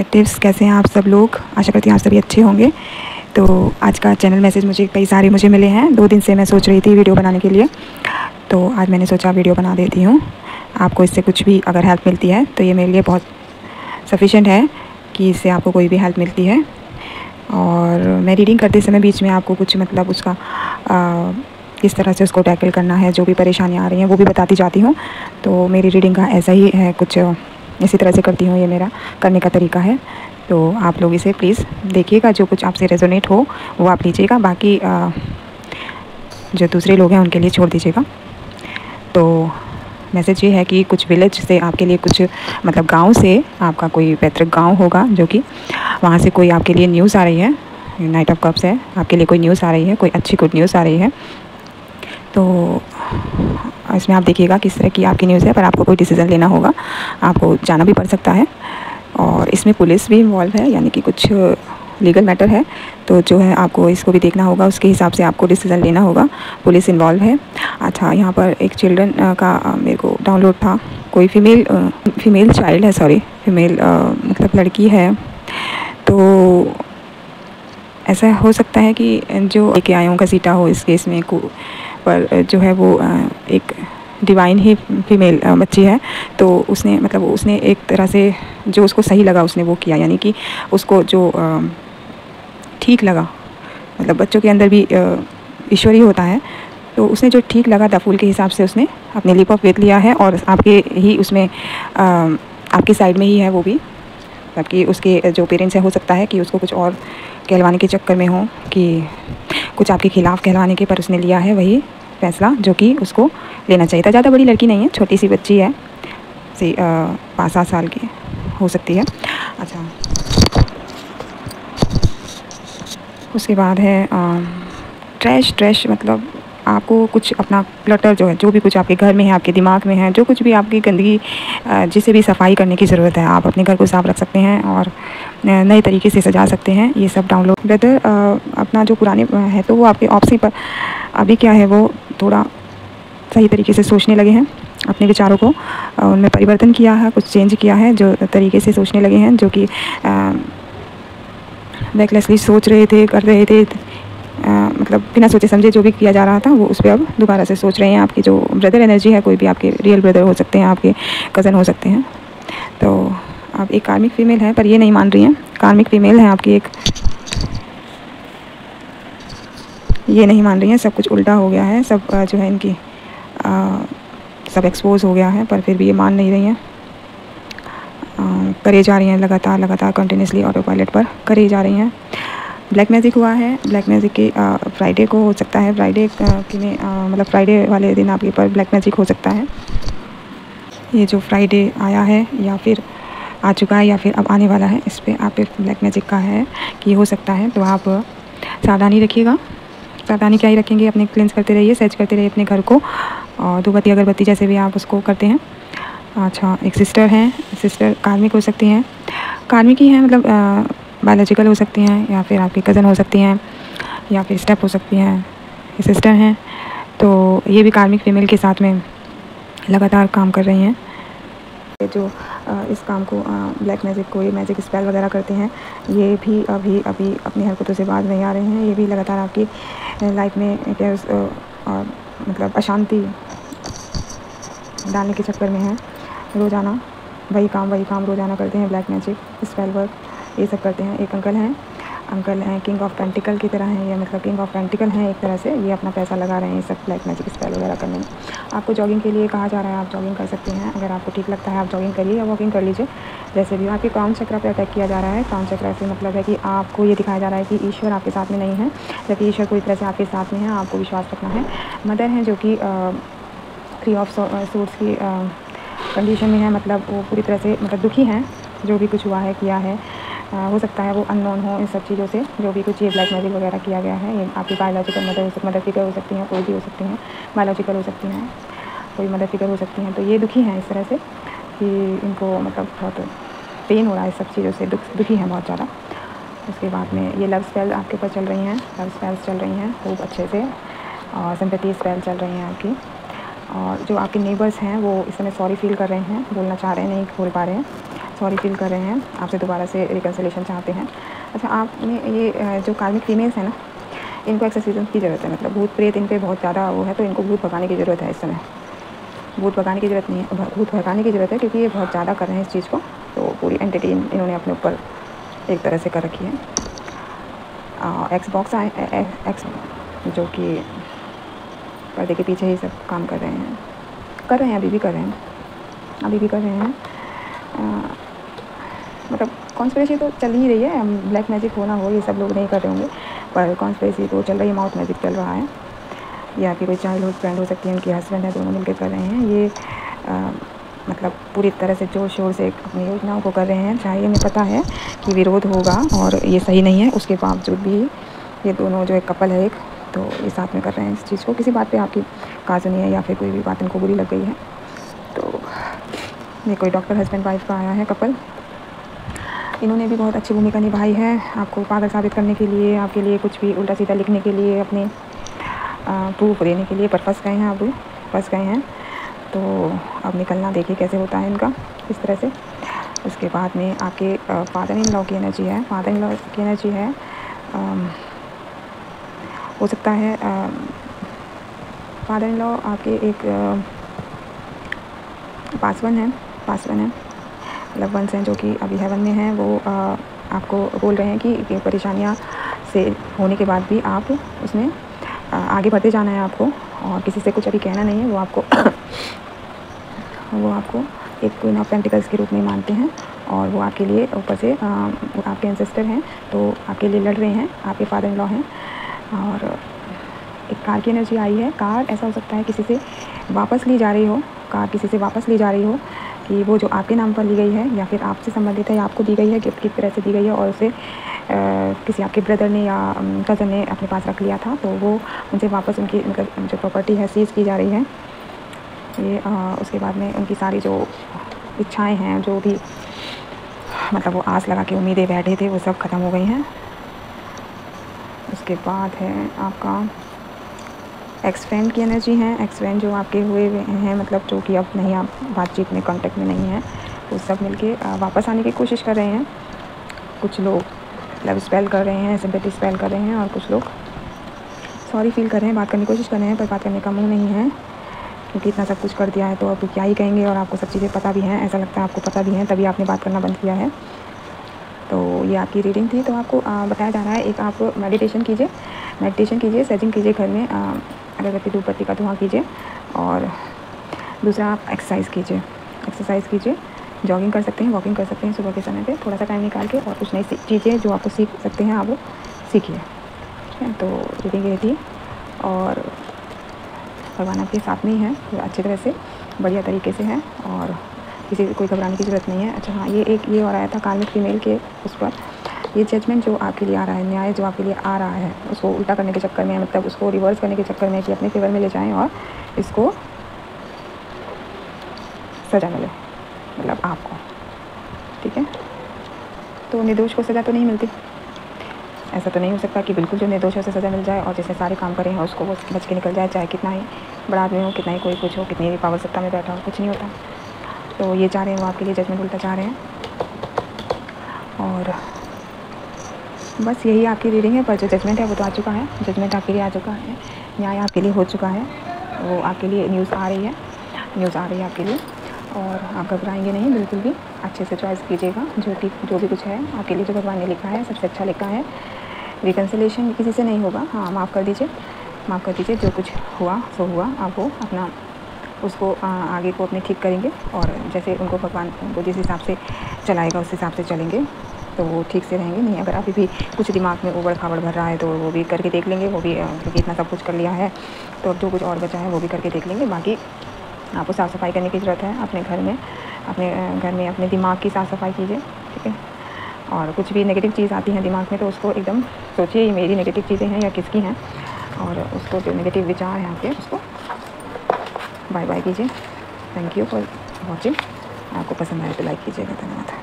Tips, कैसे हैं आप सब लोग। आशा करती हूँ आप सभी अच्छे होंगे। तो आज का चैनल मैसेज मुझे कई सारे मिले हैं। 2 दिन से मैं सोच रही थी वीडियो बनाने के लिए, तो आज मैंने सोचा वीडियो बना देती हूँ। आपको इससे कुछ भी अगर हेल्प मिलती है तो ये मेरे लिए बहुत सफिशेंट है कि इससे आपको कोई भी हेल्प मिलती है। और मैं रीडिंग करते समय बीच में आपको कुछ मतलब उसका किस तरह से उसको टैकल करना है, जो भी परेशानियाँ आ रही हैं वो भी बताती जाती हूँ। तो मेरी रीडिंग का ऐसा ही है, कुछ इसी तरह से करती हूँ, ये मेरा करने का तरीका है। तो आप लोग इसे प्लीज़ देखिएगा, जो कुछ आपसे रेजोनेट हो वो आप लीजिएगा, बाकी जो दूसरे लोग हैं उनके लिए छोड़ दीजिएगा। तो मैसेज ये है कि कुछ विलेज से आपके लिए, कुछ मतलब गांव से, आपका कोई पैतृक गांव होगा जो कि वहाँ से कोई आपके लिए न्यूज़ आ रही है। नाइट ऑफ कप्स है, आपके लिए कोई न्यूज़ आ रही है, कोई अच्छी गुड न्यूज़ आ रही है। तो इसमें आप देखिएगा किस तरह की आपकी न्यूज़ है, पर आपको कोई डिसीज़न लेना होगा, आपको जाना भी पड़ सकता है। और इसमें पुलिस भी इन्वॉल्व है, यानी कि कुछ लीगल मैटर है। तो जो है आपको इसको भी देखना होगा, उसके हिसाब से आपको डिसीज़न लेना होगा। पुलिस इन्वॉल्व है। अच्छा, यहाँ पर एक चिल्ड्रन का मेरे को डाउनलोड था, कोई फीमेल चाइल्ड है, सॉरी फीमेल मतलब लड़की है। तो ऐसा हो सकता है कि जो लेके आए हूँ घसीटा हो इस केस में, पर जो है वो एक डिवाइन ही फीमेल बच्ची है। तो उसने मतलब उसने एक तरह से जो उसको सही लगा उसने वो किया, यानी कि उसको जो ठीक लगा, मतलब बच्चों के अंदर भी ईश्वर ही होता है। तो उसने जो ठीक लगा था फूल के हिसाब से उसने अपने लिप ऑफ फेथ लिया है। और आपके ही उसमें आपकी साइड में ही है वो भी, जबकि उसके जो पेरेंट्स हैं हो सकता है कि उसको कुछ और कहलवाने के चक्कर में हो, कि कुछ आपके खिलाफ़ कहलवाने के, पर उसने लिया है वही फैसला जो कि उसको लेना चाहिए था। ज़्यादा बड़ी लड़की नहीं है, छोटी सी बच्ची है, 5-7 साल की हो सकती है। अच्छा, उसके बाद है ट्रैश मतलब आपको कुछ अपना क्लटर जो है, जो भी कुछ आपके घर में है, आपके दिमाग में है, जो कुछ भी आपकी गंदगी, जिसे भी सफाई करने की ज़रूरत है, आप अपने घर को साफ़ रख सकते हैं और नए तरीके से सजा सकते हैं। ये सब डाउनलोड ब्रदर अपना जो पुराने है तो वो आपके ऑप्शन पर अभी क्या है, वो थोड़ा सही तरीके से सोचने लगे हैं, अपने विचारों को उनमें परिवर्तन किया है, कुछ चेंज किया है, जो तरीके से सोचने लगे हैं, जो कि बैकलेसली सोच रहे थे, कर रहे थे, मतलब बिना सोचे समझे जो भी किया जा रहा था वो उस पर अब दोबारा से सोच रहे हैं। आपकी जो ब्रदर एनर्जी है, कोई भी आपके रियल ब्रदर हो सकते हैं, आपके कज़न हो सकते हैं। तो आप एक कार्मिक फ़ीमेल है, पर ये नहीं मान रही हैं, कार्मिक फ़ीमेल है आपकी एक, ये नहीं मान रही हैं। सब कुछ उल्टा हो गया है, सब जो है इनकी सब एक्सपोज हो गया है, पर फिर भी ये मान नहीं रही हैं, करे जा रही हैं लगातार कंटिन्यूसली ऑटो पायलट पर करे जा रही हैं। ब्लैक मैजिक हुआ है, ब्लैक मैजिक के फ्राइडे को हो सकता है, फ्राइडे में मतलब फ्राइडे वाले दिन आपके ऊपर ब्लैक मैजिक हो सकता है। ये जो फ्राइडे आया है या फिर आ चुका है या फिर अब आने वाला है, इस पर आप ब्लैक मैजिक का है कि हो सकता है। तो आप सावधानी रखिएगा। सावधानी क्या ही रखेंगे, अपने क्लींस करते रहिए, सैज करते रहिए अपने घर को, और धूपबत्ती अगरबत्ती जैसे भी आप उसको करते हैं। अच्छा, एक सिस्टर हैं, सिस्टर कार्मिक हो सकती हैं, कार्मिक ही हैं, मतलब बायोलॉजिकल हो सकती हैं, या फिर आपकी कज़न हो सकती हैं, या फिर स्टेप हो सकती हैं। ये सिस्टर हैं, तो ये भी कार्मिक फीमेल के साथ में लगातार काम कर रही हैं। जो इस काम को ब्लैक मैजिक को, ये मैजिक स्पेल वगैरह करते हैं, ये भी अभी अपनी हरकतों से बाज नहीं आ रहे हैं। ये भी लगातार आपकी लाइफ में और मतलब अशांति डालने के चक्कर में है। रोज़ाना वही काम रोज़ाना करते हैं, ब्लैक मैजिक, स्पेल वर्क, ये सब करते हैं। एक अंकल हैं किंग ऑफ पेंटिकल की तरह हैं, ये मतलब किंग ऑफ पेंटिकल हैं एक तरह से। ये अपना पैसा लगा रहे हैं ये सब ब्लैक मैजिक स्पेल वगैरह करने में। आपको जॉगिंग के लिए कहा जा रहा है, आप जॉगिंग कर सकते हैं, अगर आपको ठीक लगता है आप जॉगिंग करिए या वॉकिंग कर लीजिए, जैसे भी। आपके क्राउन चक्रा पर अटैक किया जा रहा है। क्राउन चक्रा से मतलब है कि आपको ये दिखाया जा रहा है कि ईश्वर आपके साथ में नहीं है, जबकि ईश्वर पूरी तरह से आपके साथ में है, आपको विश्वास रखना है। मदर हैं जो कि 3 ऑफ सोर्ड्स की कंडीशन में है, मतलब वो पूरी तरह से मतलब दुखी हैं, जो भी कुछ हुआ है किया है। हो सकता है वो अननोन हो इन सब चीज़ों से, जो भी कुछ ये ब्लैक मैजिक वगैरह किया गया है। ये आपकी बायोलॉजिकल मदर फिगर हो सकती हैं, कोई भी हो सकती हैं, बायोलॉजिकल हो सकती हैं, कोई मदर फिगर हो सकती हैं। तो ये दुखी हैं इस तरह से कि इनको मतलब बहुत पेन हो रहा है इस सब चीज़ों से, दुखी हैं बहुत ज़्यादा। उसके बाद में ये लव स्पेल आपके ऊपर चल रही हैं, लव स्पेल्स चल रही हैं खूब अच्छे से, और सिंपैथी स्पेल चल रही हैं आपकी। और जो आपके नेबर्स हैं वो इस समय सॉरी फील कर रहे हैं, बोलना चाह रहे हैं, नहीं बोल पा रहे हैं, सॉरी फील कर रहे हैं, आपसे दोबारा से रिकन्सिलेशन चाहते हैं। अच्छा, आपने ये जो कार्मिक फीमेल्स हैं ना, इनको एक्सर्सिज्म की ज़रूरत है, मतलब भूत प्रेत इन पर बहुत ज़्यादा वो है, तो इनको भूत भगाने की ज़रूरत है। इस समय भूत भगाने की ज़रूरत नहीं है, भूत भगाने की ज़रूरत है, क्योंकि ये बहुत ज़्यादा कर रहे हैं इस चीज़ को। तो पूरी एंटिटी इन्होंने अपने ऊपर एक तरह से कर रखी है। एक्स जो कि पर्दे के पीछे ही सब काम कर रहे हैं, अभी भी कर रहे हैं। मतलब कॉन्स्पिरेसी तो चल ही रही है, ब्लैक मैजिक होना हो ये सब लोग नहीं कर रहे होंगे, पर कॉन्स्पिरेसी तो चल रही है, माउथ मैजिक चल रहा है। ये आपकी कोई चाइल्डहुड फ्रेंड हो सकती है, उनके हस्बैंड है, दोनों मिलकर कर रहे हैं ये। मतलब पूरी तरह से जोर शोर से अपनी योजनाओं को कर रहे हैं, चाहे इन्हें पता है कि विरोध होगा और ये सही नहीं है, उसके बावजूद भी ये दोनों जो एक कपल है एक, तो ये साथ में कर रहे हैं इस चीज़ को। किसी बात पे आपकी कहा सुनी है या फिर कोई भी बात इनको बुरी लग गई है, तो ये कोई डॉक्टर हस्बैंड वाइफ का आया है कपल। इन्होंने भी बहुत अच्छी भूमिका निभाई है आपको पागल साबित करने के लिए, आपके लिए कुछ भी उल्टा सीधा लिखने के लिए, अपने प्रूफ देने के लिए, पर फंस गए हैं। तो अब निकलना देखिए कैसे होता है इनका, इस तरह से। उसके बाद में आपके फादर इन लॉ की एनर्जी है, हो सकता है फादर इन लॉ आपके एक पासवन है, मतलब वंस हैं जो कि अभी हेवन में हैं। वो आपको बोल रहे हैं कि परेशानियां से होने के बाद भी आप उसमें आगे बढ़ते जाना है आपको, और किसी से कुछ अभी कहना नहीं है। वो आपको एक क्वीन ऑफ पेंटिकल्स के रूप में मानते हैं, और वो आपके लिए ऊपर से आपके एंसेस्टर हैं, तो आपके लिए लड़ रहे हैं, आपके फादर इन लॉ हैं। और एक कार की एनर्जी आई है। कार ऐसा हो सकता है किसी से वापस ली जा रही हो, कि वो जो आपके नाम पर ली गई है या फिर आपसे संबंधित है या आपको दी गई है, गिफ्ट की तरह से दी गई है, और उसे किसी आपके ब्रदर ने या कज़न ने अपने पास रख लिया था, तो वो उनसे वापस उनकी मतलब जो प्रॉपर्टी है सीज़ की जा रही है ये। उसके बाद में उनकी सारी जो इच्छाएं हैं, जो भी मतलब वो आस लगा के उम्मीदें बैठे थे, वो सब ख़त्म हो गई हैं। उसके बाद है आपका एक्स फ्रेंड की एनर्जी है। एक्स फ्रेंड जो आपके हुए हैं, मतलब जो कि अब नहीं आप बातचीत में कांटेक्ट में नहीं हैं, वो सब मिलके वापस आने की कोशिश कर रहे हैं। कुछ लोग लव स्पेल कर रहे हैं, सिंपैथी स्पेल कर रहे हैं, और कुछ लोग सॉरी फील कर रहे हैं, बात करने की कोशिश कर रहे हैं, पर बात करने का मुंह नहीं है, क्योंकि इतना सब कुछ कर दिया है तो अब क्या ही कहेंगे। और आपको सब चीज़ें पता भी हैं, ऐसा लगता है आपको पता भी है, तभी आपने बात करना बंद किया है। तो ये आपकी रीडिंग थी। तो आपको बताया जा रहा है, एक आप मेडिटेशन कीजिए, सैजिंग कीजिए घर में, अगरबत्ती धूप बत्ती का धुआं कीजिए, और दूसरा आप एक्सरसाइज कीजिए, जॉगिंग कर सकते हैं, वॉकिंग कर सकते हैं सुबह के समय पे थोड़ा सा टाइम निकाल के, और कुछ नई चीज़ें जो आपको सीख सकते हैं आप वो सीखिए, ठीक है। तो रीडिंग ये थी, और भगवान आपके साथ में ही है, अच्छी तरह से बढ़िया तरीके से है, और कोई घबराने की ज़रूरत नहीं है। अच्छा हाँ, ये और आया था कार्मिक फीमेल के उस पर, ये जजमेंट जो आपके लिए आ रहा है, न्याय जो आपके लिए आ रहा है, उसको उल्टा करने के चक्कर में, मतलब उसको रिवर्स करने के चक्कर में, कि अपने फेवर में ले जाएं और इसको सज़ा मिले, मतलब आपको, ठीक है। तो निर्दोष को सज़ा तो नहीं मिलती, ऐसा तो नहीं हो सकता कि बिल्कुल जो निर्दोष है उसे सज़ा मिल जाए, और जैसे सारे काम करे हैं उसको वो बच के निकल जाए, चाहे कितना ही बड़ा आदमी हो, कितना ही कोई कुछ हो, कितनी भी पावर सत्ता में बैठा हो, कुछ नहीं होता। तो ये चाह रहे हैं, वो आपके लिए जजमेंट उल्टा चाह रहे हैं, और बस यही आपकी रीडिंग है। पर जो जजमेंट है वो तो आ चुका है, जजमेंट आपके लिए आ चुका है, न्याय आपके लिए हो चुका है, वो आपके लिए न्यूज़ आ रही है आपके लिए, और आप घबराएंगे नहीं बिल्कुल भी। अच्छे से चॉइस कीजिएगा, जो भी कुछ है आपके लिए, जो भगवान ने लिखा है सबसे अच्छा लिखा है। रिकन्सिलेशन किसी से नहीं होगा, हाँ माफ़ कर दीजिए, जो कुछ हुआ सो हुआ, आप वो अपना उसको आगे को अपने ठीक करेंगे, और जैसे उनको भगवान उनको जिस हिसाब से चलाएगा उस हिसाब से चलेंगे, तो वो ठीक से रहेंगे। नहीं अगर अभी भी कुछ दिमाग में उबड़ खाबड़ भर रहा है, तो वो भी करके देख लेंगे, वो भी, क्योंकि इतना सब कुछ कर लिया है, तो अब जो कुछ और बचा है वो भी करके देख लेंगे। बाकी आपको साफ़ सफाई करने की ज़रूरत है अपने घर में, अपने दिमाग की साफ़ सफाई कीजिए, ठीक है। और कुछ भी नेगेटिव चीज़ आती है दिमाग में, तो उसको एकदम सोचिए ये मेरी नेगेटिव चीज़ें हैं या किसकी हैं, और उसको जो नेगेटिव विचार हैं आपके, उसको बाय बाय कीजिए। Thank you for watching. आपको पसंद आए तो लाइक कीजिएगा। धन्यवाद।